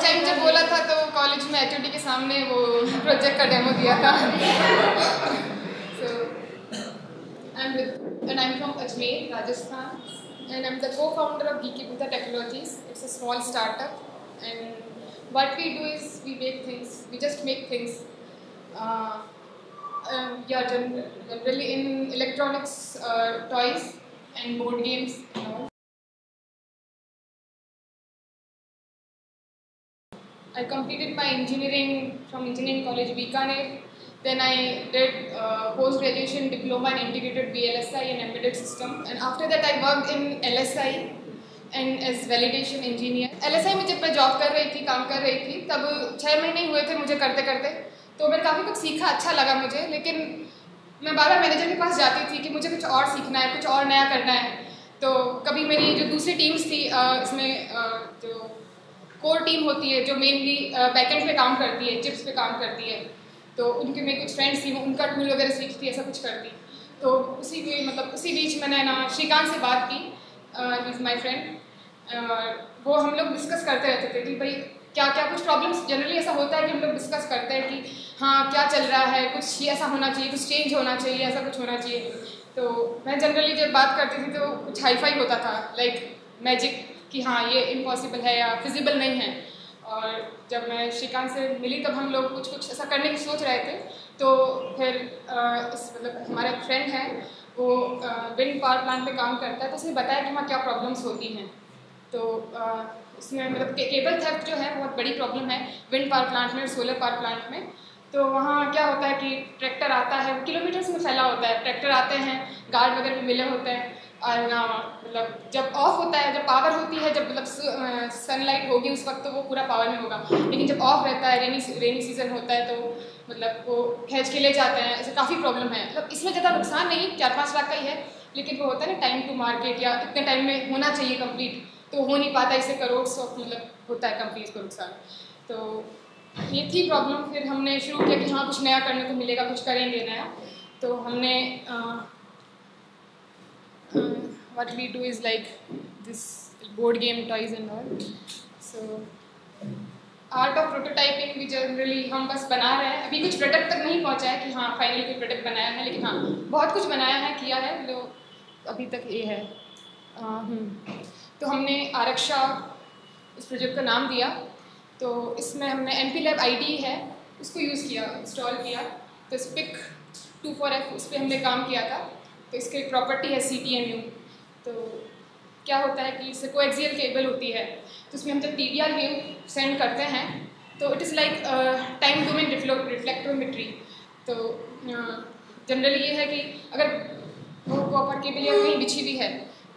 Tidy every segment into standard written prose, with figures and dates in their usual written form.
Time जब बोला था तो कॉलेज में HOD के सामने वो प्रोजेक्ट का डेमो दिया था। And I'm from Ajmer, Rajasthan, and I'm the co-founder of Geeky Buddha Technologies. It's a small startup, and what we do is we make things. We just make things. Yeah, generally in electronics, toys and board games. I completed my engineering from Engineering College Bikaner. Then I did post-graduation diploma in integrated VLSI and embedded system. And after that I worked in LSI and as validation engineer. LSI में जब मैं job कर रही थी, काम कर रही थी, तब 6 महीने हुए थे मुझे करते करते, तो मैंने काफ़ी कुछ सीखा, अच्छा लगा मुझे। लेकिन मैं बार बार मैनेजर के पास जाती थी कि मुझे कुछ और सीखना है, कुछ और नया करना है। तो कभी मेरी जो दूसरी टीम्स थी, इसमें जो कोर टीम होती है जो मेनली बैकएंड पे काम करती है, चिप्स पे काम करती है, तो उनके मेरे कुछ फ्रेंड्स थी, उनका टूल वगैरह सीखती, ऐसा कुछ करती। तो उसी बीच मैंने ना श्रीकांत से बात की, ही इज़ माई फ्रेंड। वो हम लोग डिस्कस करते रहते थे कि भाई क्या क्या कुछ प्रॉब्लम्स, जनरली ऐसा होता है कि हम लोग डिस्कस करते हैं कि हाँ क्या चल रहा है, कुछ ऐसा होना चाहिए, कुछ चेंज होना चाहिए, ऐसा कुछ होना चाहिए। तो मैं जनरली जब बात करती थी तो कुछ हाईफाई होता था, लाइक मैजिक, कि हाँ ये इम्पॉसिबल है या फिजिबल नहीं है। और जब मैं श्रीकांत से मिली तब हम लोग कुछ ऐसा करने की सोच रहे थे। तो फिर हमारा एक फ्रेंड है, वो विंड पावर प्लांट पे काम करता है, तो उसने बताया कि वहाँ क्या प्रॉब्लम्स होती हैं। तो उसमें केबल थेफ्ट जो है बहुत बड़ी प्रॉब्लम है विंड पावर प्लांट में और सोलर पावर प्लांट में। तो वहाँ क्या होता है कि ट्रैक्टर आता है, किलोमीटर्स में फैला होता है, ट्रैक्टर आते हैं, गार्ड वगैरह भी मिले होते हैं, और जब ऑफ होता है, जब पावर होती है, जब सनलाइट होगी उस वक्त तो वो पूरा पावर में होगा। लेकिन जब ऑफ रहता है, रेनी सीजन होता है, तो वो खींच के ले जाते हैं। ऐसे काफ़ी प्रॉब्लम है। इसमें ज़्यादा नुकसान नहीं, 4-5 लाख का ही है, लेकिन वो होता है ना टाइम टू मार्केट, या इतने टाइम में होना चाहिए कंप्लीट, तो हो नहीं पाता, इससे करोड़ होता है कंप्लीट को नुकसान। तो ये थी प्रॉब्लम। फिर हमने शुरू किया कि हाँ कुछ नया करने को मिलेगा, कुछ करेंगे नया। तो हमने what we do is like this board game toys and all. So art of prototyping भी जनरली हम बस बना रहे हैं, अभी कुछ प्रोडक्ट तक नहीं पहुंचा है कि हाँ फाइनली कोई प्रोडक्ट बनाया है, लेकिन हाँ बहुत कुछ बनाया है, किया है, जो अभी तक ये है। तो हमने आरक्षा इस प्रोजेक्ट का नाम दिया। तो इसमें हमने NP-Lab ID है, उसको यूज़ किया, इंस्टॉल किया। तो SPIC 24F उस पर हमने काम किया था। तो इसकी एक प्रॉपर्टी है CTMU। तो क्या होता है कि इससे कोएक्सियल केबल होती है, तो उसमें हम जब TDR वेव सेंड करते हैं तो it is like time domain reflectometry. तो जनरली ये है कि अगर वो कॉपर केबल या कहीं बिछी हुई है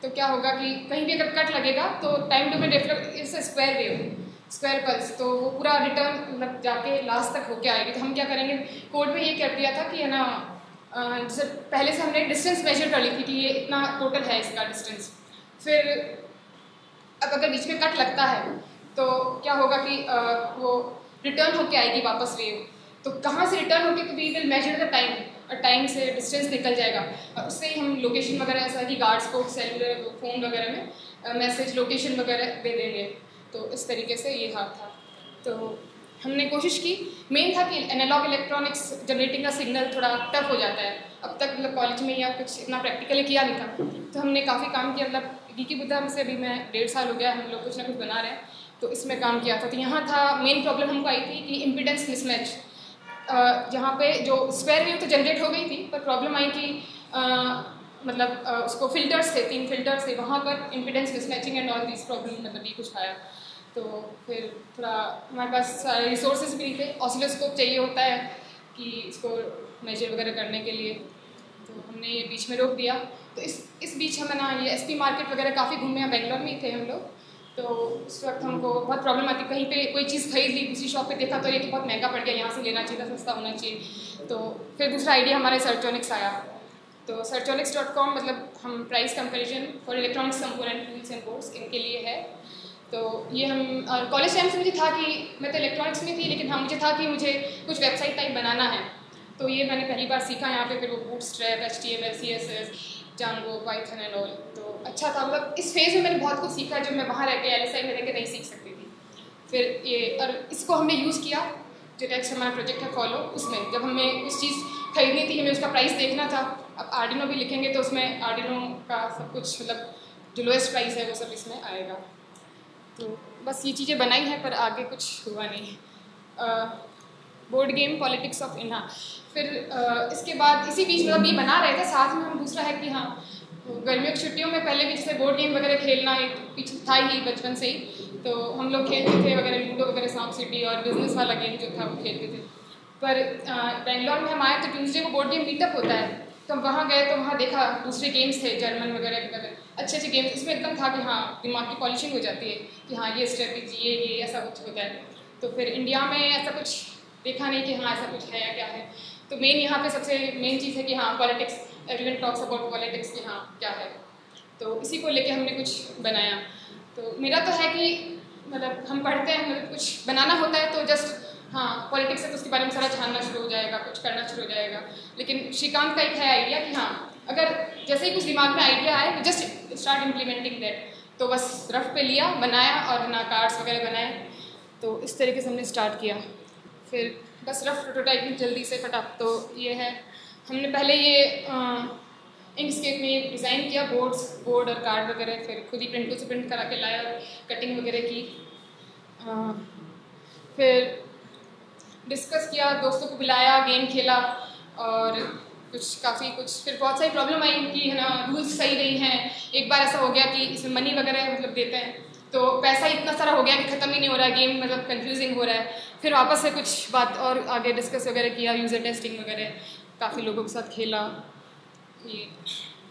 तो क्या होगा कि कहीं भी अगर कट लगेगा तो टाइम डोमेन रिफ्लेक्ट इस स्क्वायर वेव, स्क्वायर पल्स, तो वो पूरा रिटर्न जाके लास्ट तक होके आएगी। तो हम क्या करेंगे, कोड में ये कर दिया था कि है ना, जैसे पहले से हमने डिस्टेंस मेजर कर ली थी कि ये इतना टोटल है इसका डिस्टेंस। फिर अब अगर बीच में कट लगता है तो क्या होगा कि वो रिटर्न होके आएगी वापस वेव। तो कहाँ से रिटर्न होके, तो we will measure the time, और टाइम से डिस्टेंस निकल जाएगा, और उससे ही हम लोकेशन वगैरह, ऐसा कि गार्ड्स को सेलुलर फ़ोन वगैरह में मैसेज लोकेशन वगैरह दे देंगे। तो इस तरीके से ये हाथ था। तो हमने कोशिश की, मेन था कि एनालॉग इलेक्ट्रॉनिक्स जनरेटिंग का सिग्नल थोड़ा टफ हो जाता है, अब तक कॉलेज में या कुछ इतना प्रैक्टिकली किया नहीं था। तो हमने काफ़ी काम किया, गीकी बुद्धा से अभी मैं 1.5 साल हो गया, हम लोग कुछ ना कुछ बना रहे हैं, तो इसमें काम किया था। तो यहाँ था मेन प्रॉब्लम हमको आई थी कि इम्पीडेंस मिसमैच, जहाँ पे जो स्क्वायर वेव तो जनरेट हो गई थी, पर प्रॉब्लम आई कि उसको फिल्टर्स थे, 3 फिल्टर्स थे, वहाँ पर impedance mismatching and all these problem ये कुछ आया। तो फिर थोड़ा हमारे पास रिसोर्सेज भी नहीं थे, ऑसिलोस्कोप चाहिए होता है कि इसको मेजर वगैरह करने के लिए, तो हमने ये बीच में रोक दिया। तो इस बीच हमें ना ये SP मार्केट वगैरह काफ़ी घूमे, बेंगलोर में ही थे हम लोग। तो उस वक्त हमको बहुत प्रॉब्लम आती, कहीं पे कोई चीज़ खरीद ली, दूसरी शॉप पे देखा तो ये बहुत महंगा पड़ गया, यहाँ से लेना चाहिए था, सस्ता होना चाहिए। तो फिर दूसरा आइडिया हमारे सर्टोनिक्स आया। तो सर्टोनिक्स.com हम price comparison for electronics component tools and boards इनके लिए है। तो ये हम कॉलेज टाइम से मुझे था कि मैं तो इलेक्ट्रॉनिक्स में थी, लेकिन हाँ मुझे था कि मुझे कुछ वेबसाइट टाइप बनाना है। तो ये मैंने पहली बार सीखा यहाँ पे, फिर वो bootstrap, HTML, CSS, Django, Python and all. तो अच्छा था, इस फेज़ में मैंने बहुत कुछ सीखा जो मैं वहाँ रह के LSI में रह के नहीं सीख सकती थी। फिर ये और इसको हमने यूज़ किया जो टेक्स्ट हमारा प्रोजेक्ट है फॉलो, उसमें जब हमें उस चीज़ खरीदनी थी, हमें उसका प्राइस देखना था। अब आर्डिनो भी लिखेंगे तो उसमें आर्डिनो का सब कुछ मतलब जो लोएस्ट प्राइस है वो सब इसमें आएगा। तो बस ये चीज़ें बनाई हैं पर आगे कुछ हुआ नहीं। बोर्ड गेम पॉलिटिक्स ऑफ इन्हा। फिर इसके बाद इसी बीच मतलब ये बना रहे थे, साथ में हम दूसरा है कि हाँ गर्मियों की छुट्टियों में पहले भी जैसे बोर्ड गेम वगैरह खेलना एक पीछे था ही बचपन से ही, तो हम लोग खेलते थे वगैरह, लूडो वगैरह, सांप सीढ़ी और बिजनेस वाला गेम जो था वो खेलते थे। पर बेंगलोर में हम आए तो ट्यूसडे को बोर्ड गेम मीटअप होता है, तो हम वहाँ गए तो वहाँ देखा दूसरे गेम्स थे जर्मन वगैरह वगैरह, अच्छे अच्छे गेम्स। इसमें एकदम था कि हाँ दिमाग की पॉलिशिंग हो जाती है कि हाँ ये स्ट्रेटजी ये ऐसा कुछ होता है। तो फिर इंडिया में ऐसा कुछ देखा नहीं कि हाँ ऐसा कुछ है या क्या है। तो मेन यहाँ पे सबसे मेन चीज़ है कि हाँ politics, everyone talks about politics कि हाँ क्या है, तो इसी को लेके हमने कुछ बनाया। तो मेरा तो है कि मतलब हम पढ़ते हैं, मतलब कुछ बनाना होता है तो जस्ट हाँ पॉलिटिक्स है तो उसके बारे में सारा जानना शुरू हो जाएगा, कुछ करना शुरू हो जाएगा। लेकिन श्रीकांत का एक है आइडिया कि हाँ अगर जैसे ही कुछ दिमाग में आइडिया आए जस्ट स्टार्ट इम्प्लीमेंटिंग दैट। तो बस रफ पे लिया, बनाया और ना कार्ड्स वगैरह बनाए, तो इस तरीके से हमने स्टार्ट किया। फिर बस रफ प्रोटोटाइपिंग जल्दी से फटाक। तो ये है, हमने पहले ये इंकस्केप में डिज़ाइन किया बोर्ड और कार्ड वगैरह, फिर खुद ही प्रिंटों से प्रिंट करा के लाया और कटिंग वगैरह की। फिर डिस्कस किया, दोस्तों को बुलाया, गेम खेला और कुछ फिर बहुत सारी प्रॉब्लम आई कि है ना रूल्स सही नहीं हैं। एक बार ऐसा हो गया कि इसमें मनी वगैरह मतलब देते हैं तो पैसा इतना सारा हो गया कि ख़त्म ही नहीं हो रहा है गेम, मतलब कंफ्यूजिंग हो रहा है। फिर वापस से कुछ बात और आगे डिस्कस वगैरह किया, यूज़र टेस्टिंग वगैरह, काफ़ी लोगों के साथ खेला, ये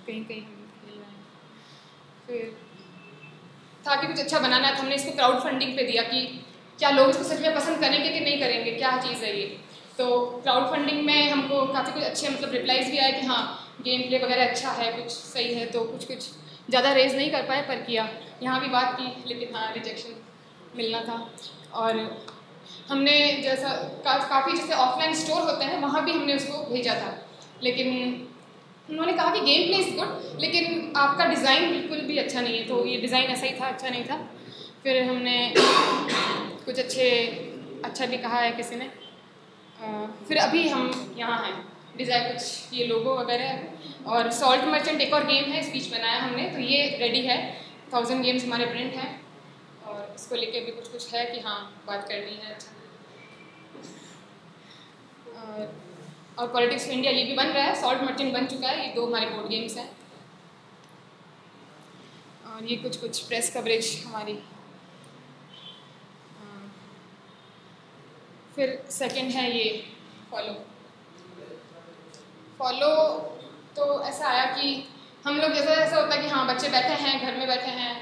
कहीं कहीं हम खेल रहे हैं। फिर था कि कुछ अच्छा बनाना है तो हमने इसको क्राउड फंडिंग पे दिया कि क्या लोग इसको सच में पसंद करेंगे कि नहीं करेंगे, क्या चीज़ है ये। तो क्राउड फंडिंग में हमको काफ़ी कुछ अच्छे मतलब रिप्लाइज भी आए कि हाँ गेम प्ले वगैरह अच्छा है, कुछ सही है। तो कुछ ज़्यादा रेज नहीं कर पाए पर किया, यहाँ भी बात की, लेकिन हाँ रिजेक्शन मिलना था। और हमने जैसा काफ़ी जैसे ऑफलाइन स्टोर होते हैं वहाँ भी हमने उसको भेजा था, लेकिन उन्होंने कहा कि गेम प्ले इज़ गुड लेकिन आपका डिज़ाइन बिल्कुल भी अच्छा नहीं है। तो ये डिज़ाइन ऐसा ही था, अच्छा नहीं था। फिर हमने कुछ अच्छा भी कहा है किसी ने। फिर अभी हम यहाँ हैं, डिज़ाइन कुछ ये लोगो वगैरह है। और सॉल्ट मर्चेंट एक और गेम है, इस बीच बनाया हमने, तो ये रेडी है। 1000 गेम्स हमारे प्रिंट हैं और इसको लेके भी कुछ है कि हाँ बात करनी है। अच्छा और पॉलिटिक्स ऑफ इंडिया ये भी बन रहा है, सॉल्ट मर्चेंट बन चुका है, ये 2 हमारे बोर्ड गेम्स हैं। और ये कुछ प्रेस कवरेज हमारी। फिर सेकंड है ये फॉलो। तो ऐसा आया कि हम लोग जैसे ऐसा होता है कि हाँ बच्चे बैठे हैं घर में बैठे हैं,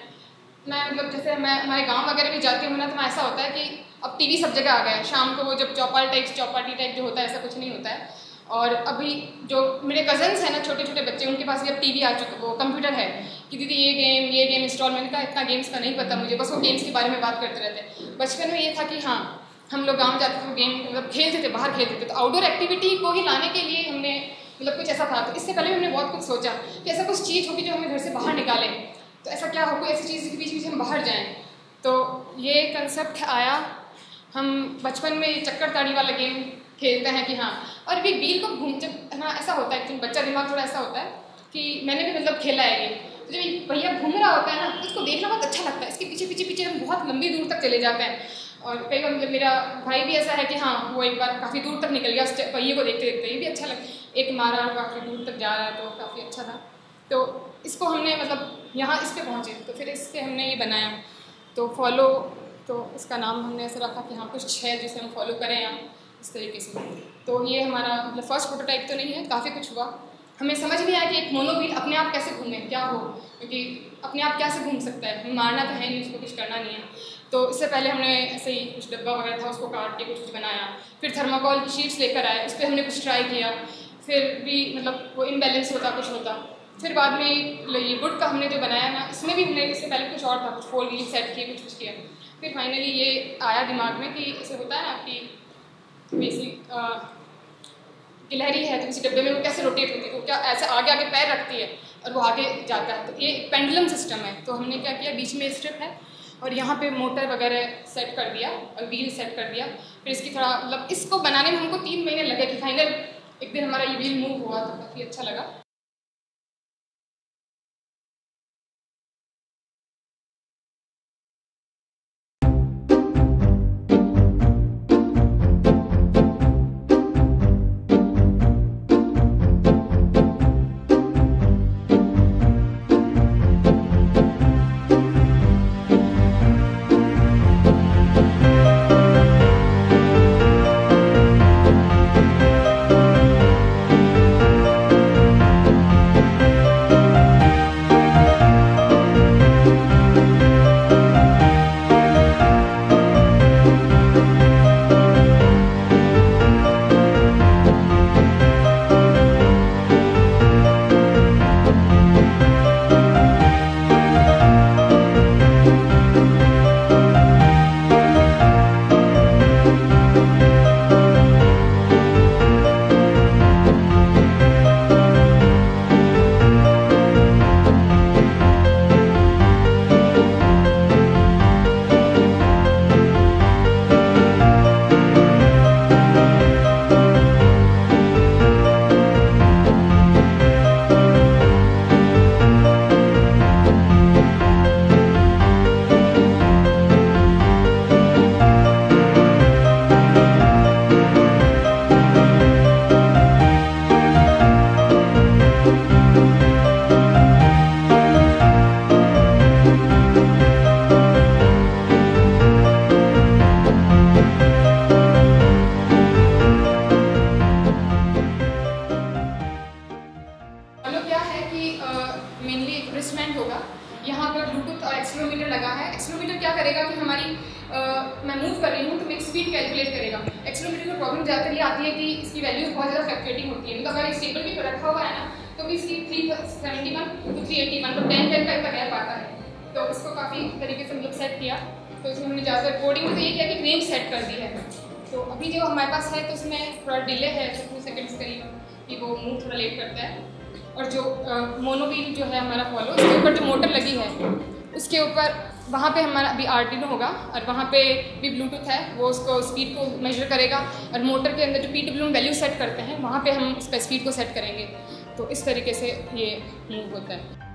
मैं मतलब जैसे मैं हमारे गांव वगैरह भी जाती हूँ ना, तो मैं ऐसा होता है कि अब टीवी सब जगह आ गया है। शाम को वो जब चौपाटी टाइप जो होता है ऐसा कुछ नहीं होता है। और अभी जो मेरे कजन्स हैं ना छोटे छोटे बच्चे, उनके पास भी अब टीवी आ चुका, वो कंप्यूटर है कि दीदी ये गेम इंस्टॉल। मैंने कहा इतना गेम्स का नहीं पता मुझे, बस वो गेम्स के बारे में बात करते रहते हैं। बचपन में ये था कि हाँ हम लोग गाँव जाते थे, गेम मतलब खेलते थे, बाहर खेलते थे। तो आउटडोर एक्टिविटी को ही लाने के लिए हमने मतलब कुछ ऐसा था। तो इससे पहले हमने बहुत कुछ सोचा कि ऐसा कुछ चीज़ होगी जो हमें घर से बाहर निकाले, तो ऐसा क्या हो, कोई ऐसी चीज़ के बीच हम बाहर जाएँ। तो ये कंसेप्ट आया। हम बचपन में ये चक्कर ताड़ी वाला गेम खेलते हैं कि हाँ, और भी व्हील को घूम, जब हाँ ऐसा होता है कि बच्चा दिमाग थोड़ा ऐसा होता है कि मैंने भी मतलब खेला है ये। तो जब ये पहिया घूम रहा होता है ना तो उसको देखना बहुत अच्छा लगता है, इसके पीछे पीछे हम बहुत लंबी दूर तक चले जाते हैं। और कई बार मतलब मेरा भाई भी ऐसा है कि हाँ वो एक बार काफ़ी दूर तक निकल गया उस पहिए को देखते देखते, ये भी अच्छा लगा, एक मारा काफ़ी दूर तक जा रहा है, तो काफ़ी अच्छा था। तो इसको हमने मतलब यहाँ इस पर पहुँचे, तो फिर इससे हमने ये बनाया। तो फॉलो, तो इसका नाम हमने ऐसा रखा कि हाँ कुछ है जिसे हम फॉलो करें यहाँ इस तरीके से। तो ये हमारा मतलब फर्स्ट प्रोटोटाइप तो नहीं है, काफ़ी कुछ हुआ। हमें समझ नहीं आया कि एक मोनोव्हील अपने आप कैसे घूमे, क्या हो, क्योंकि अपने आप कैसे घूम सकता है, हमें मारना तो है नहीं, उसको कुछ करना नहीं है। तो इससे पहले हमने ऐसे ही कुछ डब्बा वगैरह था उसको काट के कुछ बनाया। फिर थर्माकोल की शीट्स लेकर आए, उस पर हमने कुछ ट्राई किया, फिर भी मतलब वो इम्बैलेंस होता कुछ होता। फिर बाद में ये वुड का हमने जो बनाया ना, इसमें भी हमने इससे पहले कुछ और था, कुछ फोल्ड व्हील सेट किए, कुछ किया। फिर फाइनली ये आया दिमाग में कि ऐसे होता है ना कि बेसिक गिलहरी है तो किसी डब्बे में वो कैसे रोटेट होती है, वो क्या ऐसे आगे आगे पैर रखती है और वो आगे जाता है। तो ये पेंडुलम सिस्टम है। तो हमने क्या किया, बीच में स्ट्रिप है और यहाँ पे मोटर वगैरह सेट कर दिया और व्हील सेट कर दिया। फिर इसकी थोड़ा मतलब इसको बनाने में हमको 3 महीने लगे कि फाइनल एक दिन हमारा ये व्हील मूव हुआ तो काफ़ी अच्छा लगा। मेनली एक रिस्टबैंड होगा, यहाँ पर ब्लूटूथ और एक्सेलेरोमीटर लगा है। एक्सेलेरोमीटर क्या करेगा कि हमारी मैं मूव कर रही हूँ तो मेरी स्पीड कैलकुलेट करेगा। एक्सेलेरोमीटर में प्रॉब्लम ज़्यादातर ये आती है कि इसकी वैल्यूज बहुत ज़्यादा फ्लक्चुएटिंग होती है, मतलब अगर स्टेबल भी रखा हुआ है ना तो भी इसकी 371 to 381 तो 10 का गैप आता है। तो उसको काफ़ी तरीके से मतलब सेट किया, तो इसमें हमने ज़्यादातर कोडिंग में तो ये किया कि रेंज सेट कर दी है। तो अभी जो हमारे पास है तो उसमें थोड़ा डिले है 2 सेकेंड्स करीब कि वो मूव थोड़ा लेट करता है। और जो मोनो व्हील जो है हमारा फॉलो, उसके ऊपर जो मोटर लगी है उसके ऊपर वहाँ पे हमारा अभी आर्डिनो होगा और वहाँ पे भी ब्लूटूथ है, वो उसको स्पीड को मेजर करेगा और मोटर के अंदर जो PWM वैल्यू सेट करते हैं वहाँ पे हम उसका स्पीड को सेट करेंगे। तो इस तरीके से ये मूव होता है।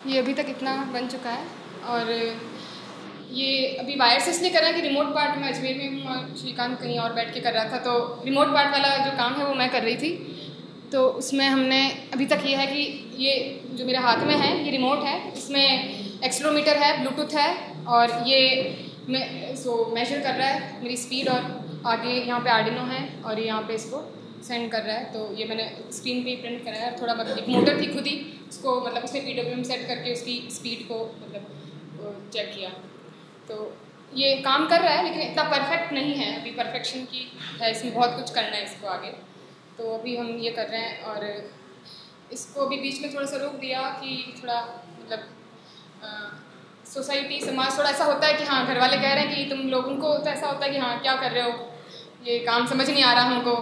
ये अभी तक इतना बन चुका है और ये अभी वायर से इसलिए कर रहा है कि रिमोट पार्ट में अजमेर में हूँ और श्रीकांत कहीं और बैठ के कर रहा था, तो रिमोट पार्ट वाला जो काम है वो मैं कर रही थी। तो उसमें हमने अभी तक ये है कि ये जो मेरे हाथ में है ये रिमोट है, इसमें एक्सेलेरोमीटर है, ब्लूटूथ है और ये मेजर कर रहा है मेरी स्पीड और आगे यहाँ पे आर्डिनो है और ये यहाँ पे इसको सेंड कर रहा है। तो ये मैंने स्क्रीन पे प्रिंट कराया है, थोड़ा मतलब एक मोटर थी खुद ही उसको मतलब उसने PWM सेट करके उसकी स्पीड को मतलब चेक किया। तो ये काम कर रहा है लेकिन इतना परफेक्ट नहीं है, अभी परफेक्शन की है, इसमें बहुत कुछ करना है इसको आगे। तो अभी हम ये कर रहे हैं और इसको अभी बीच में थोड़ा सा रोक दिया कि थोड़ा मतलब सोसाइटी समाज थोड़ा ऐसा होता है कि हाँ घर वाले कह रहे हैं कि तुम लोगों को तो ऐसा होता है कि हाँ क्या कर रहे हो, ये काम समझ नहीं आ रहा हमको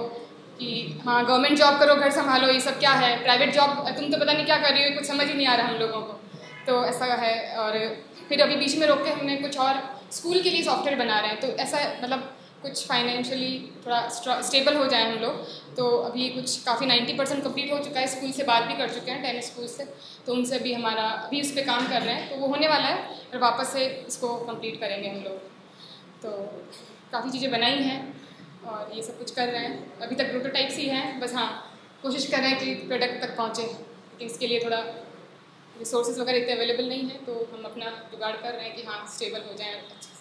कि हाँ गवर्नमेंट जॉब करो घर संभालो, ये सब क्या है, प्राइवेट जॉब तुम तो पता नहीं क्या कर रही हो, कुछ समझ ही नहीं आ रहा हम लोगों को। तो ऐसा है और फिर अभी बीच में रोक के हमने कुछ और स्कूल के लिए सॉफ्टवेयर बना रहे हैं, तो ऐसा मतलब कुछ फाइनेंशियली थोड़ा स्टेबल हो जाए हम लोग। तो अभी कुछ काफ़ी 90% कम्प्लीट हो चुका है, स्कूल से बात भी कर चुके हैं 10 स्कूल से, तो उनसे भी हमारा अभी उस पर काम कर रहे हैं, तो वो होने वाला है और वापस से इसको कंप्लीट करेंगे हम लोग। तो काफ़ी चीज़ें बनाई हैं और ये सब कुछ कर रहे हैं, अभी तक प्रोटोटाइप्स ही हैं बस। हाँ कोशिश कर रहे हैं कि प्रोडक्ट तक पहुँचे, लेकिन इसके लिए थोड़ा रिसोर्सेज वगैरह इतने अवेलेबल नहीं है, तो हम अपना जुगाड़ कर रहे हैं कि हाँ स्टेबल हो जाए अच्छे से।